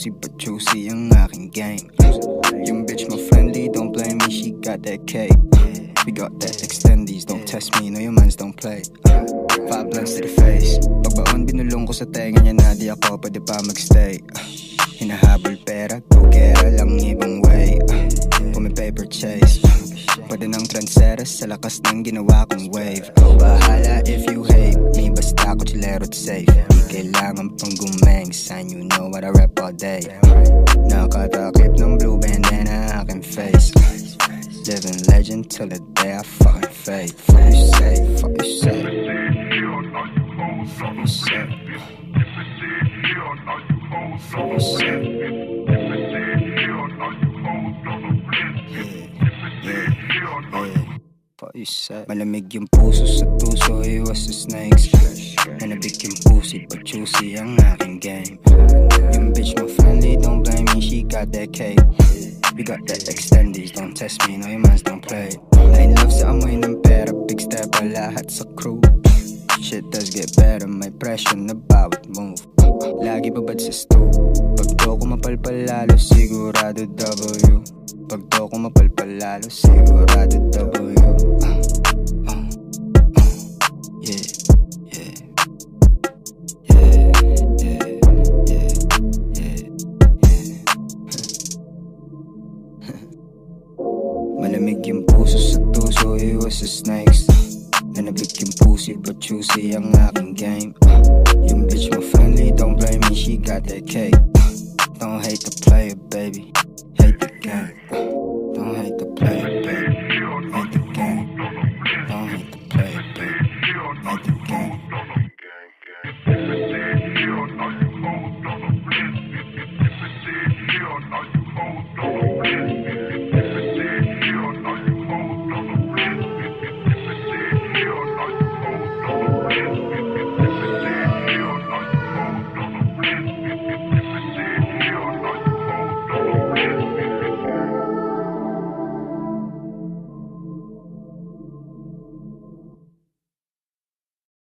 pussy but juicy ang aking game. Yung bitch mo friendly, don't blame me, she got that cake. We got that extendies, don't test me, no your mans don't play. 5 blunts to the face. Pagbaon binulong ko sa tenga niya na di ako pwede pa magstay. Hinahabol pera, go get her lang ibang way. Kung may paper chase, pwede ng trendsetter sa lakas ng ginawa kong wave. Bahala if you hate me, basta ako chilero't safe. Di kailangan pang gumeng, sign you know what I rap all day. Nakatakip ng blue bandana aking face. Living legend till the day I fucking fade. Fuck you say, fuck you say. Fuck you say. Fuck you say. Fuck you say. Malamig yung puso sa tuso, iwas sa snakes. Nanabig yung pussy, but juicy ang aking game. Yung bitch mo friendly, don't blame me, she got that cake. We got that extendies, don't test me, no your mans don't play. Line love sa amoy ng pera, big step pa lahat sa crew. Shit does get better, may pressure na bawat move. Lagi babad sa stool. Pag to ko mapalpal lalo, sigurado W. Pag to ko mapalpal lalo, sigurado W. Yeah, yeah. Malamig yung puso sa tuso, iwas sa snakes. Nanabig yung pussy but juicy ang aking game. Yung bitch mo friendly, don't blame me, she got that cake. Don't hate the player, baby.